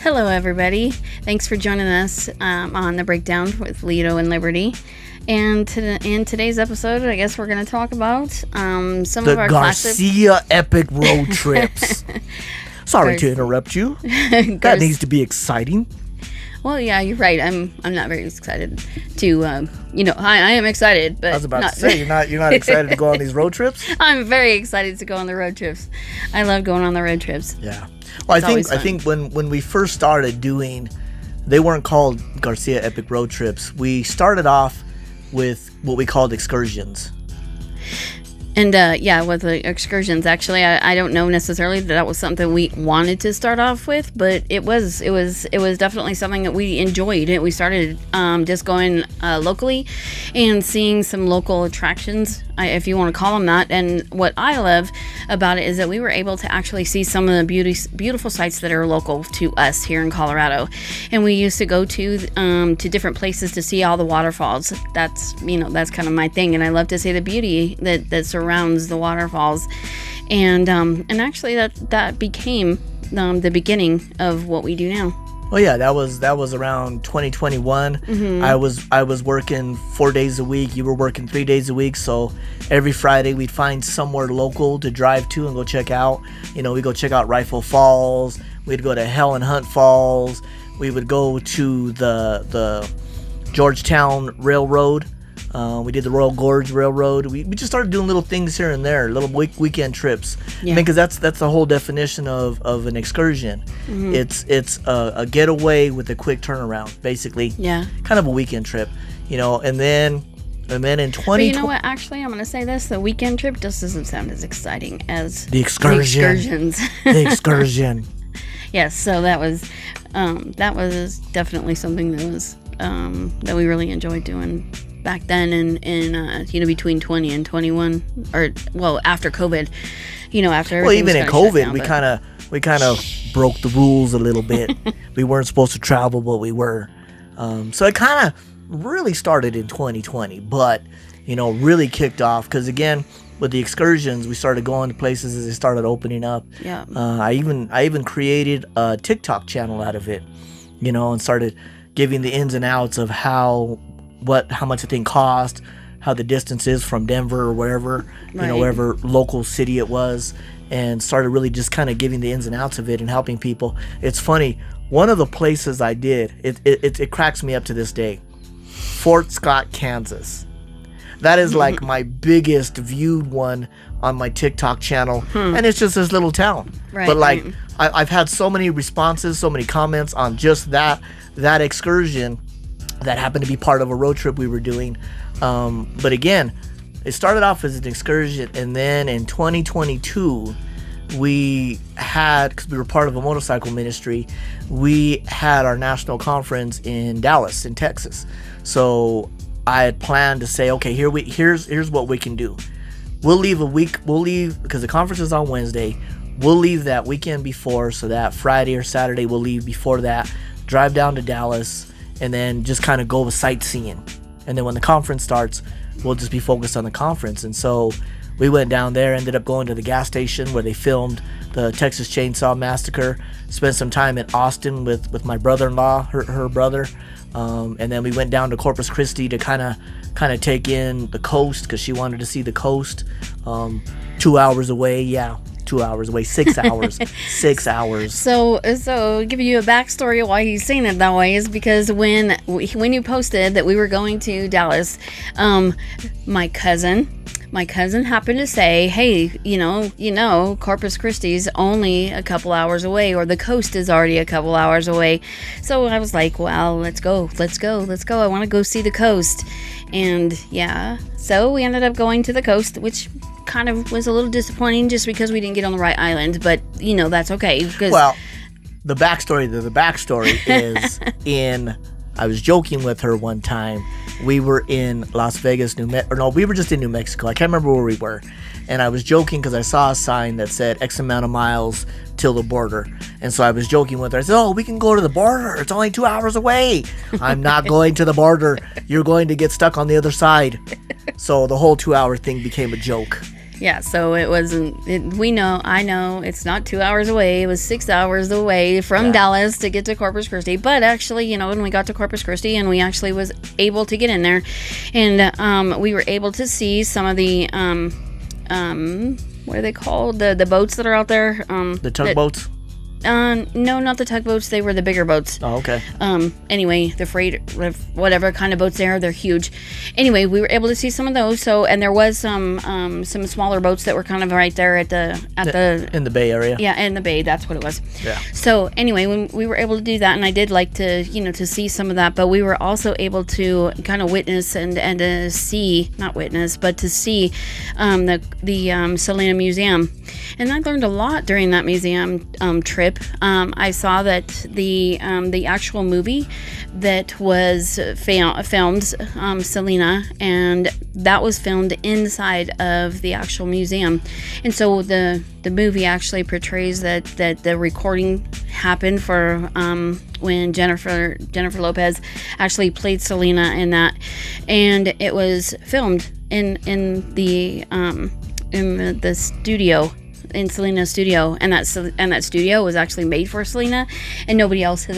Hello, everybody. Thanks for joining us on The Breakdown with Lito and Liberty. And in today's episode, I guess we're going to talk about some of our Garcia epic road trips. Sorry to interrupt you. That needs to be exciting. Well, yeah, you're right. I'm not very excited to, I am excited, but I was about to say, you're not excited to go on these road trips? I'm very excited to go on the road trips. I love going on the road trips. Yeah. Well, I think when we first started doing, they weren't called Garcia epic road trips. We started off with what we called excursions. And with the excursions, actually, I don't know necessarily that was something we wanted to start off with, but it was definitely something that we enjoyed. We started just going locally and seeing some local attractions, if you want to call them that. And what I love about it is that we were able to actually see some of the beautiful sites that are local to us here in Colorado. And we used to go to different places to see all the waterfalls. That's kind of my thing, and I love to see the beauty that surrounds the waterfalls. And actually that became the beginning of what we do now. Well, yeah, that was around 2021. Mm-hmm. I was working 4 days a week. You were working 3 days a week. So every Friday we'd find somewhere local to drive to and go check out. We go check out Rifle Falls. We'd go to Hell and Hunt Falls. We would go to the Georgetown Railroad. We did the Royal Gorge Railroad. We just started doing little things here and there, little weekend trips. Yeah. Because that's the whole definition of an excursion. Mm-hmm. It's a getaway with a quick turnaround, basically. Yeah. Kind of a weekend trip, and then in 2020. But you know what? Actually, I'm going to say this: the weekend trip just doesn't sound as exciting as the excursions. The excursion. Yes. So that was definitely something that was that we really enjoyed doing back then, in between 20 and 21, or after COVID, after everything. Well, even in COVID, we kind of broke the rules a little bit. We weren't supposed to travel, but we were. So it kind of really started in 2020, but really kicked off because, again, with the excursions, we started going to places as they started opening up. Yeah. I even created a TikTok channel out of it, and started giving the ins and outs of how much the thing cost, how the distance is from Denver or wherever, wherever local city it was, and started really just kind of giving the ins and outs of it and helping people. It's funny, one of the places I did, it cracks me up to this day, Fort Scott, Kansas. That is like my biggest viewed one on my TikTok channel, and it's just this little town. Right, but I've had so many responses, so many comments on just that excursion that happened to be part of a road trip we were doing. But again, it started off as an excursion, and then in 2022, because we were part of a motorcycle ministry, we had our national conference in Dallas, in Texas. So I had planned to say, okay, here's what we can do. We'll leave because the conference is on Wednesday. We'll leave that weekend before, so that Friday or Saturday we'll leave before that, drive down to Dallas, and then just kind of go sightseeing. And then when the conference starts, we'll just be focused on the conference. And so we went down there, ended up going to the gas station where they filmed the Texas Chainsaw Massacre, spent some time in Austin with my brother-in-law, her brother. And then we went down to Corpus Christi to kind of take in the coast because she wanted to see the coast. 2 hours away, 2 hours away, 6 hours. 6 hours. So give you a backstory of why he's saying it that way is because when you posted that we were going to Dallas, my cousin happened to say, hey, Corpus Christi's only a couple hours away, or the coast is already a couple hours away. So I was like, well, let's go. I want to go see the coast. And so we ended up going to the coast, which kind of was a little disappointing just because we didn't get on the right island, but that's okay. Well, the backstory is I was joking with her one time. We were in Las Vegas, we were just in New Mexico. I can't remember where we were. And I was joking because I saw a sign that said X amount of miles till the border. And so I was joking with her. I said, oh, we can go to the border. It's only 2 hours away. I'm not going to the border. You're going to get stuck on the other side. So the whole 2 hour thing became a joke. Yeah, so it wasn't. I know it's not 2 hours away. It was 6 hours away from Dallas to get to Corpus Christi. But actually, when we got to Corpus Christi, and we actually was able to get in there, and we were able to see some of the what are they called? The boats that are out there. The tugboats. No, not the tugboats. They were the bigger boats. Oh, okay. Anyway, the freight, whatever kind of boats they're huge. Anyway, we were able to see some of those. So, and there was some smaller boats that were kind of right there in the Bay Area. Yeah, in the Bay. That's what it was. Yeah. So anyway, when we were able to do that, and I did like to, to see some of that, but we were also able to kind of witness and to see, not witness, but to see, the Selena Museum, and I learned a lot during that museum trip. I saw that the actual movie that was filmed, Selena, and that was filmed inside of the actual museum, and so the movie actually portrays that the recording happened for when Jennifer Lopez actually played Selena in that, and it was filmed in the studio. In Selena's studio, and that studio was actually made for Selena, and nobody else has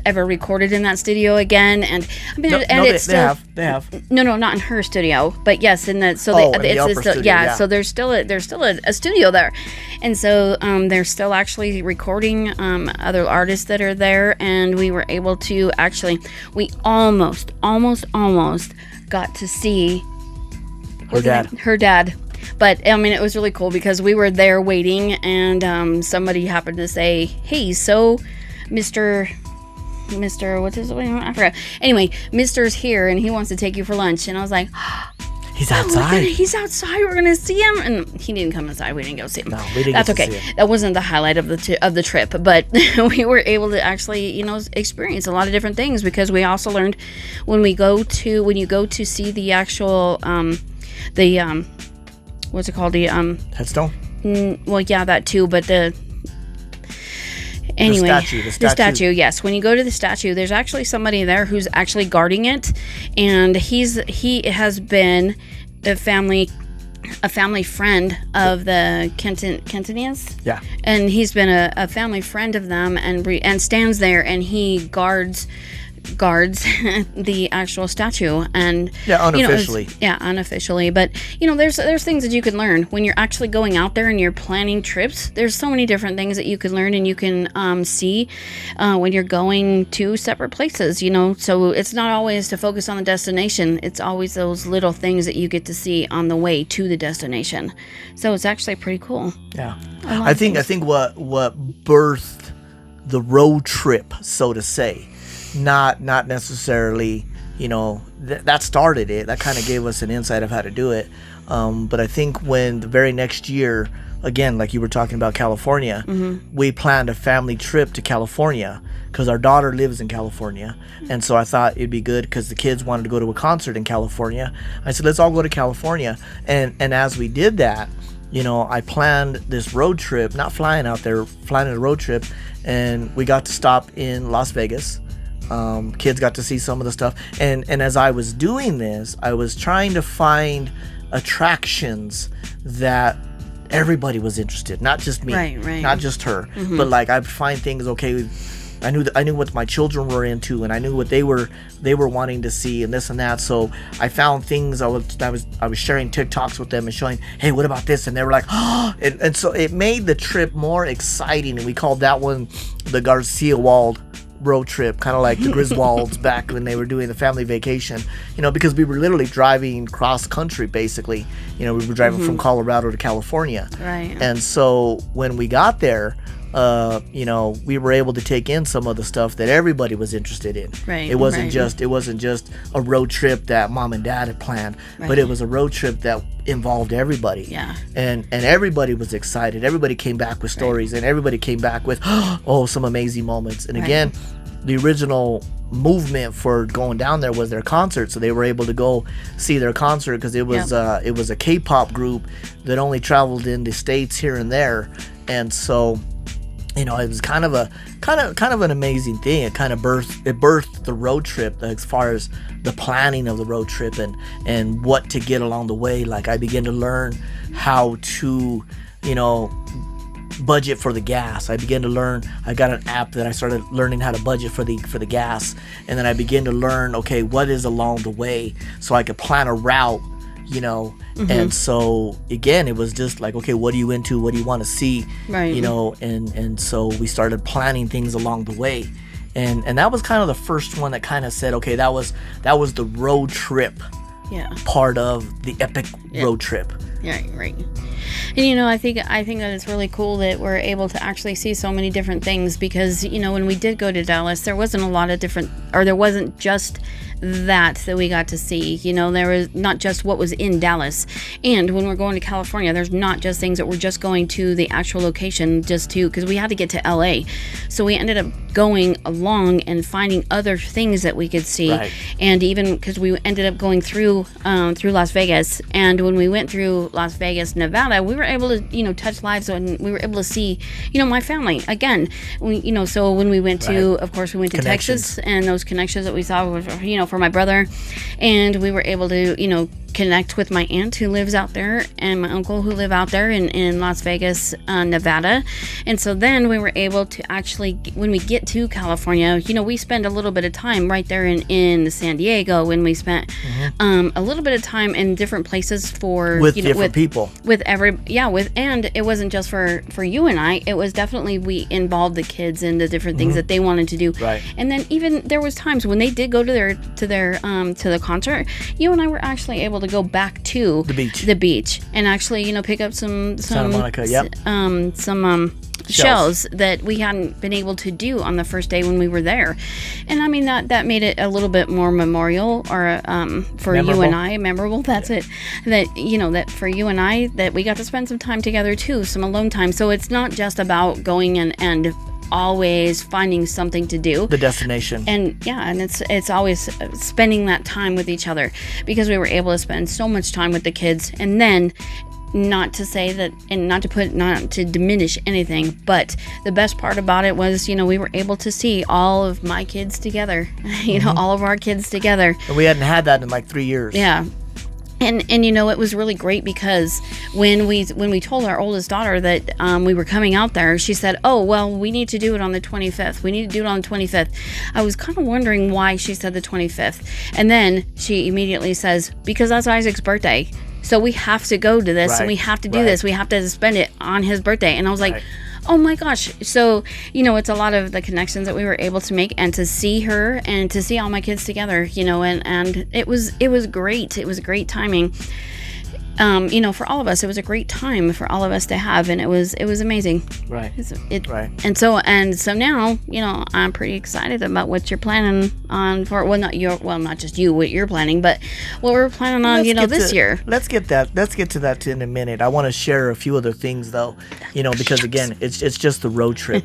ever recorded in that studio again. And I mean, they have. No, not in her studio, but yes, in the upper studio, yeah. So there's still a studio there, and so they're still actually recording other artists that are there, and we were able to we almost got to see her dad. But I mean, it was really cool because we were there waiting, and somebody happened to say, "Hey, so Mr. what's his name? I forgot. Anyway, Mr's here, and he wants to take you for lunch." And I was like, "He's outside. He's outside. We're gonna see him." And he didn't come inside. We didn't go see him. No, we didn't. That's okay. That wasn't the highlight of the trip, but we were able to actually, experience a lot of different things, because we also learned when you go to see the actual what's it called? The headstone? Well, yeah, that too, but the statue, yes. When you go to the statue, there's actually somebody there who's actually guarding it, and he has been a family friend of the Quintanillas. Yeah. And he's been a family friend of them, and stands there, and he guards the actual statue, and unofficially. Unofficially, but there's things that you can learn when you're actually going out there and you're planning trips. There's so many different things that you can learn and you can see when you're going to separate places, so it's not always to focus on the destination. It's always those little things that you get to see on the way to the destination. So it's actually pretty cool. Yeah. I think what birthed the road trip, so to say, not necessarily, that started it. That kind of gave us an insight of how to do it. But I think when the very next year, again, like you were talking about California, we planned a family trip to California because our daughter lives in California. And so I thought it'd be good because the kids wanted to go to a concert in California. I said, let's all go to California. And as we did that, I planned this road trip, not flying out there, flying on a road trip. And we got to stop in Las Vegas. Kids got to see some of the stuff, and as I was doing this, I was trying to find attractions that everybody was interested, not just me, right. not just her, but like I'd find things. Okay, I knew what my children were into, and I knew what they were wanting to see, and this and that. So I found things. I was sharing TikToks with them and showing, hey, what about this? And they were like, oh, and so it made the trip more exciting, and we called that one the Garcia Wald road trip, kind of like the Griswolds back when they were doing the family vacation, because we were literally driving cross country, basically. We were driving from Colorado to California. Right. And so when we got there, we were able to take in some of the stuff that everybody was interested in. Right. It wasn't just a road trip that mom and dad had planned, but it was a road trip that involved everybody. Yeah. And everybody was excited. Everybody came back with stories, and everybody came back with some amazing moments. And again, the original movement for going down there was their concert, so they were able to go see their concert because it was a K-pop group that only traveled in the States here and there, and so it was kind of an amazing thing. It kind of birthed the road trip as far as the planning of the road trip and what to get along the way. Like I began to learn how to, budget for the gas. I began to learn. I got an app that I started learning how to budget for the gas, and then I began to learn, okay, what is along the way, so I could plan a route. And so again, it was just like, okay, what are you into? What do you want to see? Right. And so we started planning things along the way. And that was kind of the first one that kind of said, okay, that was the road trip part of the epic road trip. Yeah, right. And I think that it's really cool that we're able to actually see so many different things, because when we did go to Dallas, there wasn't a lot of different, or there wasn't just that we got to see. There was not just what was in Dallas. And when we're going to California, there's not just things that we're just going to the actual location because we had to get to LA. So we ended up going along and finding other things that we could see. Right. And even because we ended up going through Las Vegas, and when we went through Las Vegas, Nevada, we were able to touch lives, and we were able to see my family again. So when we went to, of course, we went to Texas, and those connections that we saw were for my brother, and we were able to connect with my aunt who lives out there and my uncle who live out there in Las Vegas, Nevada. And so then we were able to actually, when we get to California, we spend a little bit of time right there in San Diego, when we spent a little bit of time in different places with different people. And it wasn't just for you and I, it was definitely, we involved the kids in the different things that they wanted to do. Right. And then even there was times when they did go to the concert, you and I were actually able to go back to the beach and actually pick up some Santa Monica, shells that we hadn't been able to do on the first day when we were there. And I mean that made it a little bit more memorial, or for memorable. You and I, memorable. That's it. That for you and I, that we got to spend some time together too, some alone time. So it's not just about going and always finding something to do, the destination, and it's always spending that time with each other, because we were able to spend so much time with the kids. And then, not to say that, and not to diminish anything, but the best part about it was we were able to see all of my kids together, all of our kids together, and we hadn't had that in like 3 years. And it was really great, because when we told our oldest daughter that we were coming out there, she said, "Oh, well, we need to do it on the 25th. We need to do it on the 25th." I was kind of wondering why she said the 25th. And then she immediately says, "Because that's Isaac's birthday. So we have to go to this, and we have to do this. We have to spend it on his birthday." And I was like, oh my gosh. So, it's a lot of the connections that we were able to make, and to see her and to see all my kids together, and it was great. It was great timing. For all of us, it was a great time for all of us to have, and it was amazing. Right. Right. And so now, I'm pretty excited about what you're planning on for. Well, not just you, what you're planning, but what we're planning on, this year. Let's get to that in a minute. I want to share a few other things though, because again, it's just the road trip.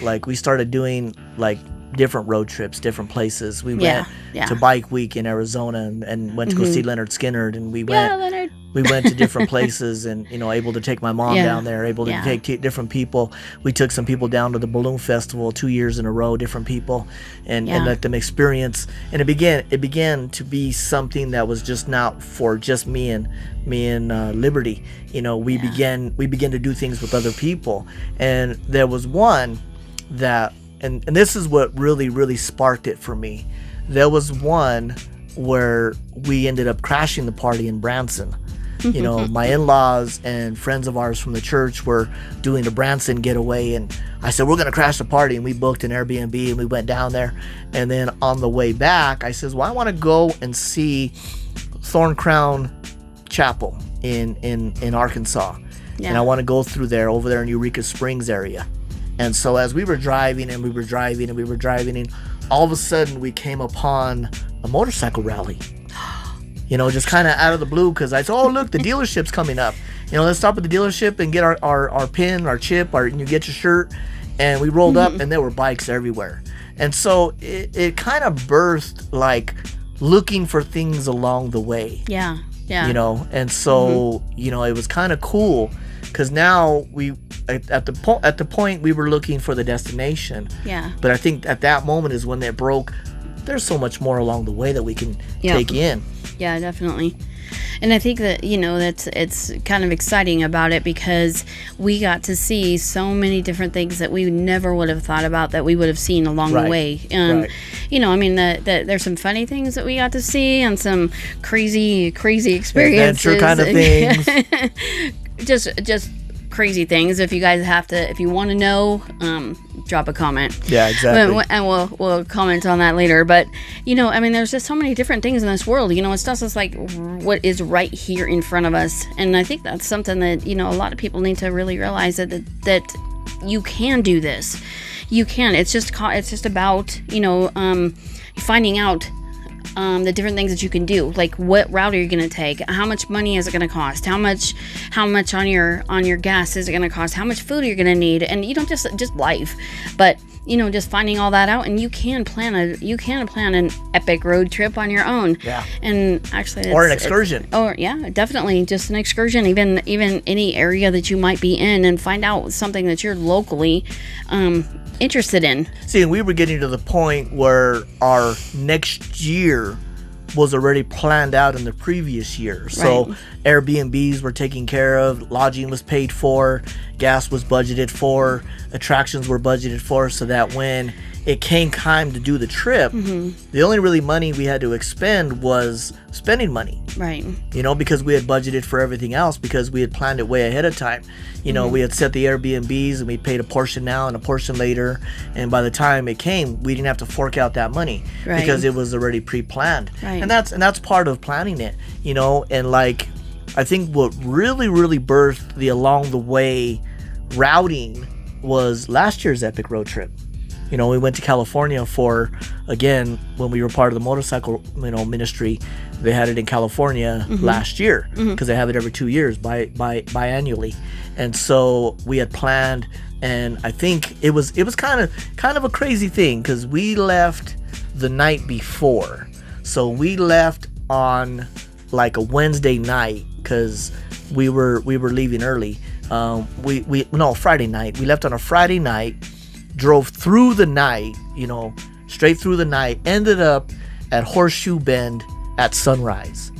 Like we started doing like different road trips, different places. We went to Bike Week in Arizona and went to go see Leonard Skinner, and we went to different places, and able to take my mom down there, able to take different people. We took some people down to the balloon festival 2 years in a row, different people, and let them experience. And it began to be something that was just not for just me and Liberty. We began to do things with other people, and there was one that. And this is what really, really sparked it for me. There was one where we ended up crashing the party in Branson. My in-laws and friends of ours from the church were doing a Branson getaway, and I said, we're going to crash the party, and we booked an Airbnb, and we went down there. And then on the way back, I says, well, I want to go and see Thorn Crown Chapel in Arkansas. And I want to go through there, over there in Eureka Springs area. And so as we were driving, and all of a sudden we came upon a motorcycle rally. Just kind of out of the blue, because I said, oh, look, the dealership's coming up. Let's stop at the dealership and get our pin, our chip, and you get your shirt. And we rolled up, and there were bikes everywhere. And so it kind of birthed, like, looking for things along the way. Yeah. And so, it was kind of cool, because now at the point we were looking for the destination. Yeah. But I think at that moment is when it broke. There's so much more along the way that we can take in. Yeah, definitely. And I think that, it's kind of exciting about it because we got to see so many different things that we never would have thought about that we would have seen along the way. And, there's some funny things that we got to see and some crazy experiences. Adventure kind of things. just crazy things. If you guys if you want to know, drop a comment. Yeah, exactly. And we'll comment on that later. But there's just so many different things in this world. It's not just like what is right here in front of us. And I think that's something that a lot of people need to really realize that you can do this. You can. It's just about finding out the different things that you can do, like what route are you going to take, how much money is it going to cost, how much on your gas is it going to cost, how much food are you going to need, and just life, but just finding all that out, and you can plan an epic road trip on your own. Yeah. And actually, or an excursion. Definitely, just an excursion, even any area that you might be in, and find out something that you're locally interested in. See, and we were getting to the point where our next year was already planned out in the previous year. So Airbnbs were taken care of, lodging was paid for, gas was budgeted for, attractions were budgeted for, so that when it came time to do the trip, the only really money we had to expend was spending money. Right. Because we had budgeted for everything else, because we had planned it way ahead of time. We had set the Airbnbs and we paid a portion now and a portion later. And by the time it came, we didn't have to fork out that money because it was already pre-planned. Right. And that's part of planning it, and like, I think what really, really birthed the along the way routing was last year's epic road trip. We went to California for, again, when we were part of the motorcycle, ministry. They had it in California last year because they have it every 2 years biannually. And so we had planned, and I think it was kind of a crazy thing because we left the night before. So we left on like a Wednesday night because we were leaving early. Friday night. We left on a Friday night. Drove through the night, straight through the night, ended up at Horseshoe Bend at sunrise.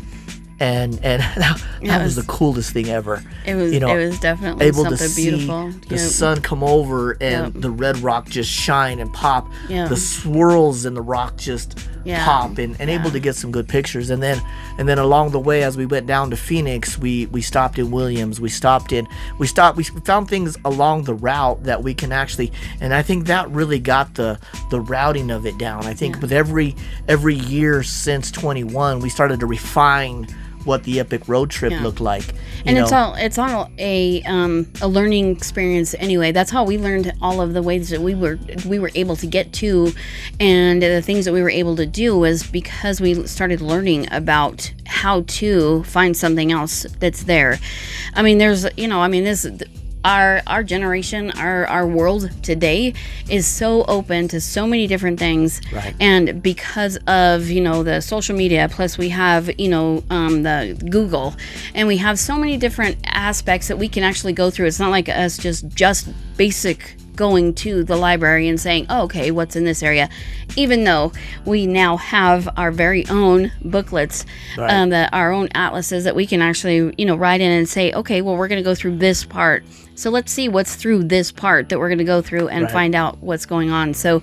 And that was the coolest thing ever. It was definitely able something to beautiful. See the sun come over and the red rock just shine and pop. Yep. The swirls in the rock just pop and able to get some good pictures. And then along the way, as we went down to Phoenix, we stopped in Williams. We found things along the route that we can actually, and I think that really got the routing of it down. I think with every year since 21, we started to refine what the epic road trip looked like. And it's all a learning experience anyway. That's how we learned all of the ways that we were able to get to, and the things that we were able to do was because we started learning about how to find something else that's there. Our generation, our world today is so open to so many different things. Right. And because of, the social media, plus we have, the Google, and we have so many different aspects that we can actually go through. It's not like us just basic going to the library and saying, oh, okay, what's in this area? Even though we now have our very own booklets, our own atlases that we can actually, write in and say, okay, well, we're going to go through this part. So let's see what's through this part that we're going to go through and find out what's going on. So,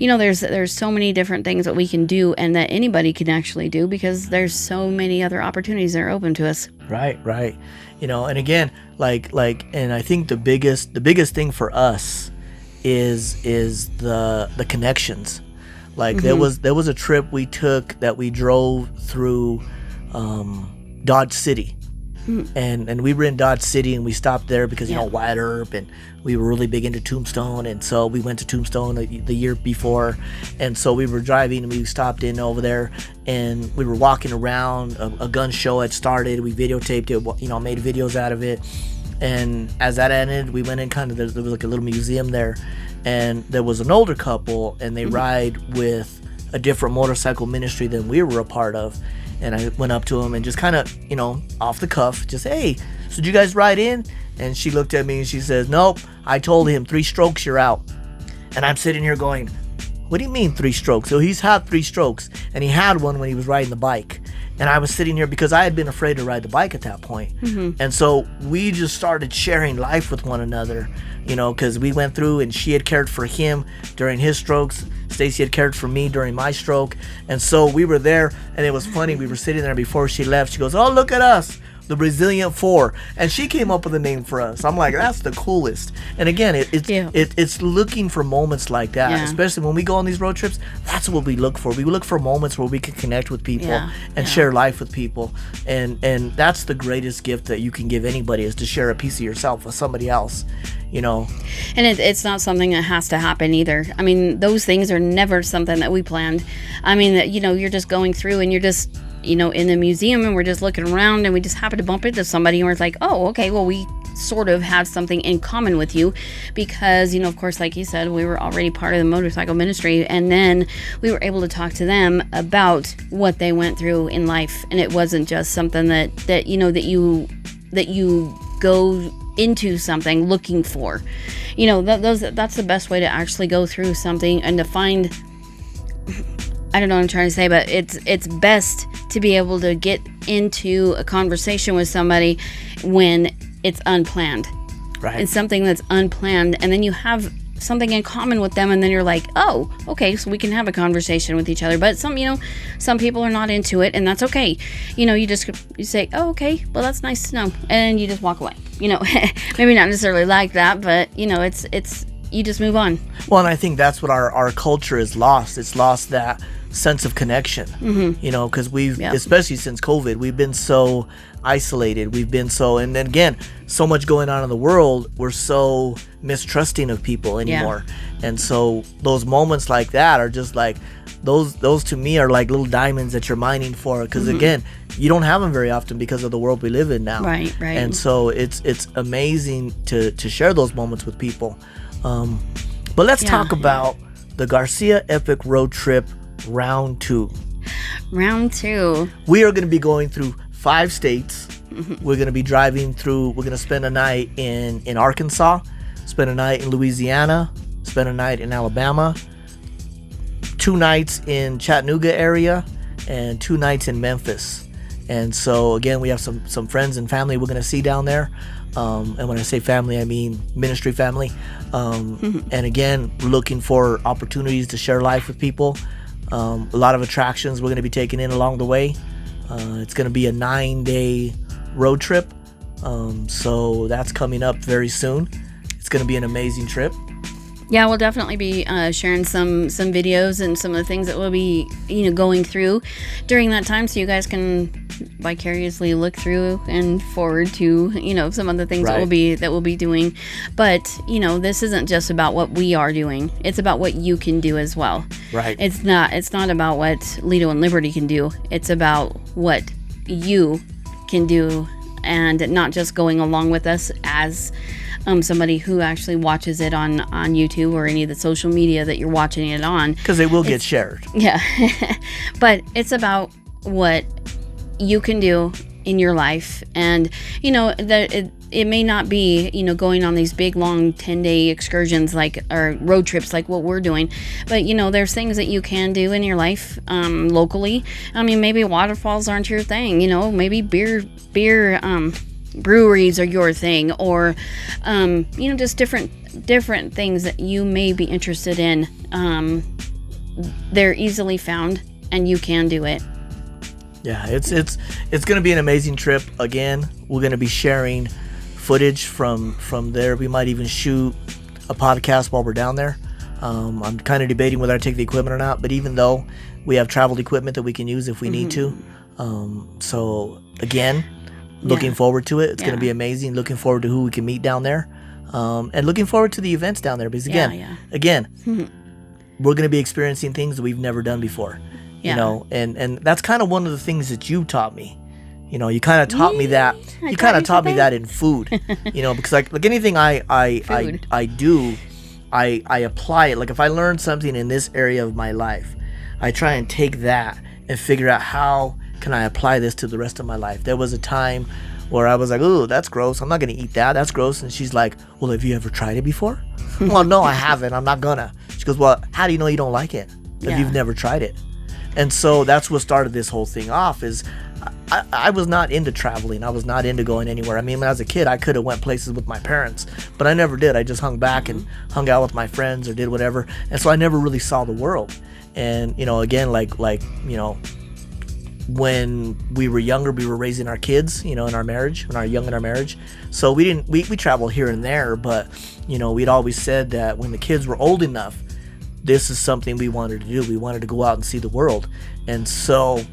there's so many different things that we can do and that anybody can actually do because there's so many other opportunities that are open to us. Right. And again, and I think the biggest thing for us is the connections. There was a trip we took that we drove through Dodge City. And we were in Dodge City and we stopped there because Wyatt Earp, and we were really big into Tombstone, and so we went to Tombstone the year before, and so we were driving and we stopped in over there and we were walking around. A gun show had started. We videotaped it, made videos out of it, and as that ended, we went in there was like a little museum there, and there was an older couple and they ride with a different motorcycle ministry than we were a part of. And I went up to him and just kind of, off the cuff, just, hey, so did you guys ride in? And she looked at me and she says, nope, I told him 3 strokes, you're out. And I'm sitting here going, what do you mean 3 strokes? So he's had 3 strokes, and he had one when he was riding the bike. And I was sitting here because I had been afraid to ride the bike at that point. And so we just started sharing life with one another, you know, because we went through, and she had cared for him during his strokes. Stacy had cared for me during my stroke. And so we were there, and it was funny. We were sitting there before she left. She goes, oh, look at us, the Brazilian 4. And she came up with a name for us. I'm like, that's the coolest. And again, it's looking for moments like that, especially when we go on these road trips. That's what we look for. We look for moments where we can connect with people and share life with people. And that's the greatest gift that you can give anybody, is to share a piece of yourself with somebody else, you know. And it's not something that has to happen either. I mean, those things are never something that we planned. I mean, you know, you're just going through and you're just, you know, in the museum, and we're just looking around, and we just happen to bump into somebody, and we're like, oh, okay, well, we sort of have something in common with you, because, you know, of course, like you said, we were already part of the motorcycle ministry, and then we were able to talk to them about what they went through in life. And it wasn't just something that you know, that you go into something looking for, you know, that's the best way to actually go through something and to find, I don't know what I'm trying to say, but it's best to be able to get into a conversation with somebody when it's unplanned. Right. It's something that's unplanned, and then you have something in common with them, and then you're like, oh, okay, so we can have a conversation with each other. But some people are not into it, and that's okay. You know, you say, oh, okay, well, that's nice to know, and you just walk away. You know, maybe not necessarily like that, but you know, it's you just move on. Well, and I think that's what our culture is lost. It's lost that sense of connection, you know, because we've, especially since COVID, we've been so isolated. We've been so, and then again, so much going on in the world. We're so mistrusting of people anymore. And so those moments like that are just like, those to me are like little diamonds that you're mining for, because again, you don't have them very often because of the world we live in now. Right. And so it's amazing to share those moments with people. But let's talk about the Garcia Epic Road Trip Round 2. Round 2. We are going to be going through 5 states. We're going to be driving through. We're going to spend a night in Arkansas, spend a night in Louisiana, spend a night in Alabama, 2 nights in Chattanooga area, and 2 nights in Memphis. And so again, we have some friends and family we're going to see down there. And when I say family, I mean ministry family. And again, we're looking for opportunities to share life with people. A lot of attractions we're going to be taking in along the way. It's going to be a 9-day road trip. So that's coming up very soon. It's going to be an amazing trip. Yeah, we'll definitely be sharing some videos and some of the things that we'll be, you know, going through during that time, so you guys can vicariously look through and forward to, you know, some of the things that we'll be doing. But, you know, this isn't just about what we are doing. It's about what you can do as well. Right. It's not about what Lido and Liberty can do. It's about what you can do, and not just going along with us as somebody who actually watches it on YouTube or any of the social media that you're watching it on. Because they will get shared. Yeah. But it's about what you can do in your life. And, you know, that it may not be, you know, going on these big, long 10-day excursions or road trips like what we're doing. But, you know, there's things that you can do in your life locally. I mean, maybe waterfalls aren't your thing. You know, maybe beer breweries are your thing, or you know, just different things that you may be interested in. They're easily found, and you can do it. Yeah, it's going to be an amazing trip. Again, we're going to be sharing footage from there. We might even shoot a podcast while we're down there. I'm kind of debating whether I take the equipment or not, but even though we have traveled equipment that we can use if we need to. So again, looking forward to it. It's going to be amazing. Looking forward to who we can meet down there. And looking forward to the events down there, because again, we're going to be experiencing things that we've never done before. You know, and that's kind of one of the things that you taught me. You know, you kind of taught me that. You kind of taught me that in food. You know, because like anything I do, I apply it. Like if I learn something in this area of my life, I try and take that and figure out how can I apply this to the rest of my life. There was a time where I was like, "Ooh, that's gross. I'm not gonna eat that. That's gross." And she's like, "Well, have you ever tried it before?" Well, no, I haven't. I'm not gonna. She goes, "Well, how do you know you don't like it if you've never tried it?" And so that's what started this whole thing off. Is I was not into traveling. I was not into going anywhere. I mean, when I was a kid, I could have went places with my parents, but I never did. I just hung back and hung out with my friends or did whatever. And so I never really saw the world. And, you know, again, like, you know, when we were younger, we were raising our kids, you know, in our marriage, in our marriage. So we traveled here and there, but, you know, we'd always said that when the kids were old enough, this is something we wanted to do. We wanted to go out and see the world. And so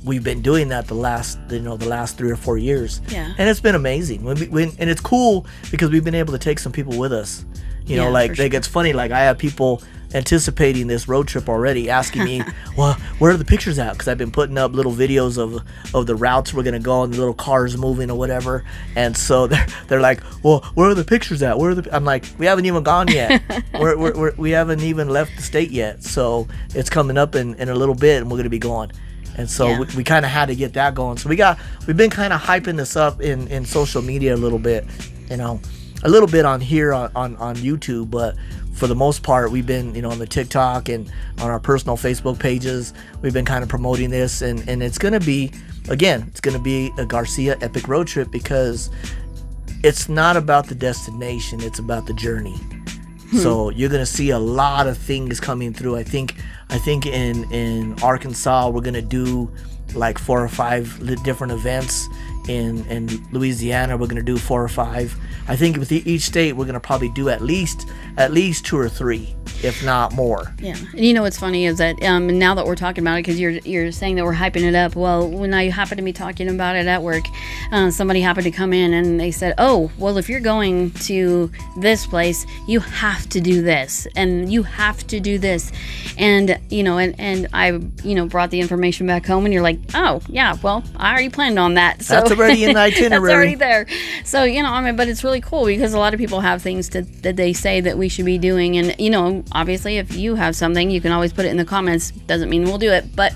we've been doing that the last 3 or 4 years. Yeah. And it's been amazing. And it's cool because we've been able to take some people with us. You know, like, it's funny, like, I have people anticipating this road trip already, asking me, well, where are the pictures at? Because I've been putting up little videos of the routes we're gonna go and the little cars moving or whatever. And so they're like, well, where are the pictures at? I'm like, we haven't even gone yet. we haven't even left the state yet. So it's coming up in a little bit, and we're gonna be going. And so we kind of had to get that going. So we've been kind of hyping this up in social media a little bit, you know, a little bit on here on YouTube, but for the most part, we've been, you know, on the TikTok and on our personal Facebook pages, we've been kind of promoting this, and it's going to be, again, it's going to be a Garcia epic road trip, because it's not about the destination, it's about the journey. So you're going to see a lot of things coming through. I think in Arkansas, we're going to do like 4 or 5 different events. In Louisiana, we're going to do 4 or 5. I think with each state, we're going to probably do at least 2 or 3, if not more. Yeah. And you know what's funny is that now that we're talking about it, because you're saying that we're hyping it up. Well, when I happened to be talking about it at work, somebody happened to come in and they said, "Oh, well, if you're going to this place, you have to do this, and you have to do this," and you know, and I brought the information back home, and you're like, "Oh, yeah, well, I already planned on that." So that's already in the itinerary. That's already there. So you know, I mean, but it's really cool because a lot of people have things that they say that we should be doing, and you know, obviously, if you have something, you can always put it in the comments. Doesn't mean we'll do it, but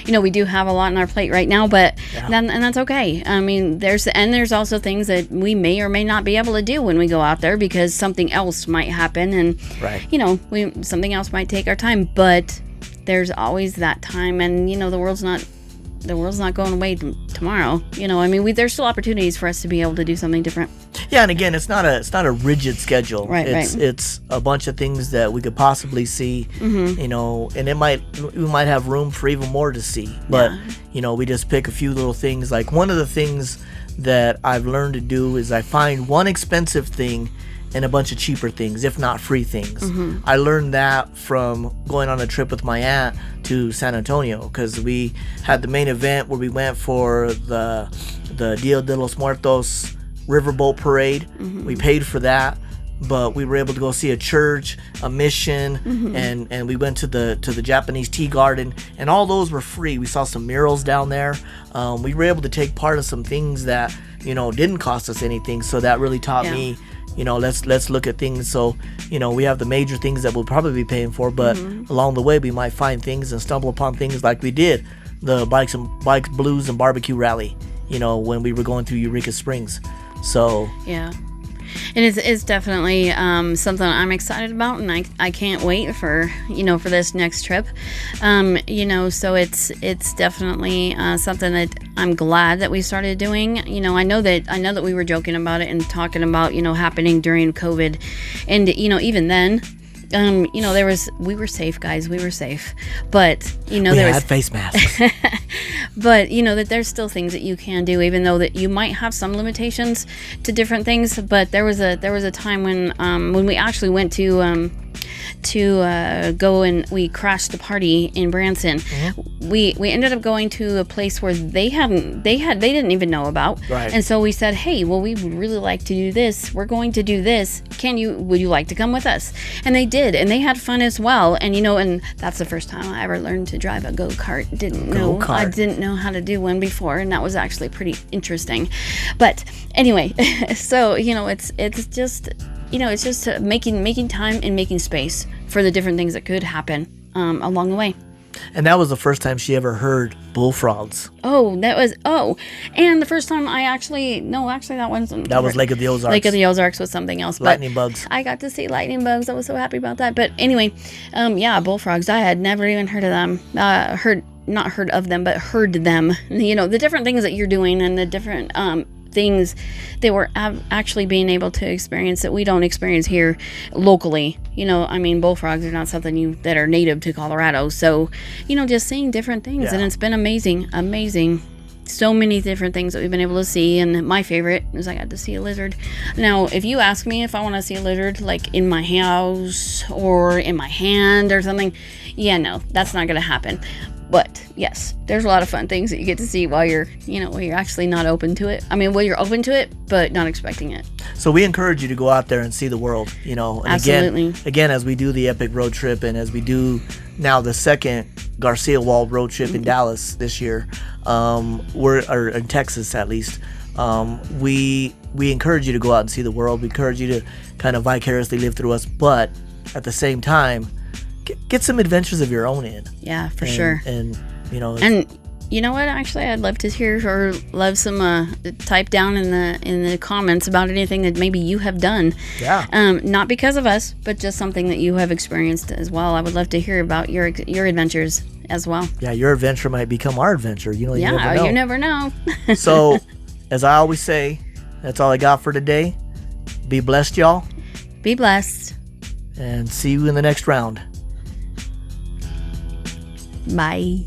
you know, we do have a lot on our plate right now, but and that's okay. I mean, there's also things that we may or may not be able to do when we go out there because something else might happen, and you know, something else might take our time. But there's always that time, and you know, the world's not going away tomorrow. You know, I mean, there's still opportunities for us to be able to do something different. Yeah, and again, it's not a rigid schedule. Right, it's a bunch of things that we could possibly see. You know, and we might have room for even more to see. But you know, we just pick a few little things. Like one of the things that I've learned to do is I find one expensive thing and a bunch of cheaper things, if not free things. I learned that from going on a trip with my aunt to San Antonio, because we had the main event where we went for the Dia de los Muertos riverboat parade. We paid for that, but we were able to go see a church, a mission, and we went to the Japanese tea garden, and all those were free. We saw some murals down there. We were able to take part of some things that, you know, didn't cost us anything. So that really taught me, you know, let's look at things. So, you know, we have the major things that we'll probably be paying for, but along the way we might find things and stumble upon things like we did the bikes, blues, and barbecue rally, you know, when we were going through Eureka Springs. So yeah, and it's definitely something I'm excited about, and I can't wait for this next trip. You know, so it's definitely something that I'm glad that we started doing. You know, I know that we were joking about it and talking about, you know, happening during COVID, and you know, even then, you know, we were safe, guys. We were safe, but you know, we had face masks. But you know that there's still things that you can do, even though that you might have some limitations to different things. But there was a time when we actually went to go and we crashed a party in Branson. We ended up going to a place where they didn't even know about. Right. And so we said, hey, well, we would really like to do this. We're going to do this. Would you like to come with us? And they did, and they had fun as well. And you know, and that's the first time I ever learned to drive a go-kart. I didn't know how to do one before, and that was actually pretty interesting. But anyway, so you know, it's just, you know, it's just making time and making space for the different things that could happen along the way. And that was the first time she ever heard bullfrogs. Oh, and the first time that wasn't. That was Lake of the Ozarks. Lake of the Ozarks was something else. Lightning bugs. I got to see lightning bugs. I was so happy about that. But anyway, yeah, bullfrogs. I had never even heard of them. Not heard of them, but heard them. You know, the different things that you're doing and the different things they were actually being able to experience that we don't experience here locally. You know, I mean, bullfrogs are not something that are native to Colorado. So, you know, just seeing different things, and it's been amazing. So many different things that we've been able to see, and my favorite is I got to see a lizard. Now, if you ask me if I want to see a lizard like in my house or in my hand or something, yeah, no, that's not going to happen. But yes, there's a lot of fun things that you get to see while you're actually not open to it. I mean, you're open to it, but not expecting it. So we encourage you to go out there and see the world, you know. And Absolutely. Again, as we do the epic road trip, and as we do now the second Garcia Wall road trip in Dallas this year, or in Texas at least, we encourage you to go out and see the world. We encourage you to kind of vicariously live through us, but at the same time, get some adventures of your own in. Yeah, for sure. And you know, and you know what? Actually, I'd love to hear or love some type down in the comments about anything that maybe you have done. Yeah. Not because of us, but just something that you have experienced as well. I would love to hear about your adventures as well. Yeah, your adventure might become our adventure. You know, you never know. So, as I always say, that's all I got for today. Be blessed, y'all. Be blessed. And see you in the next round. Bye.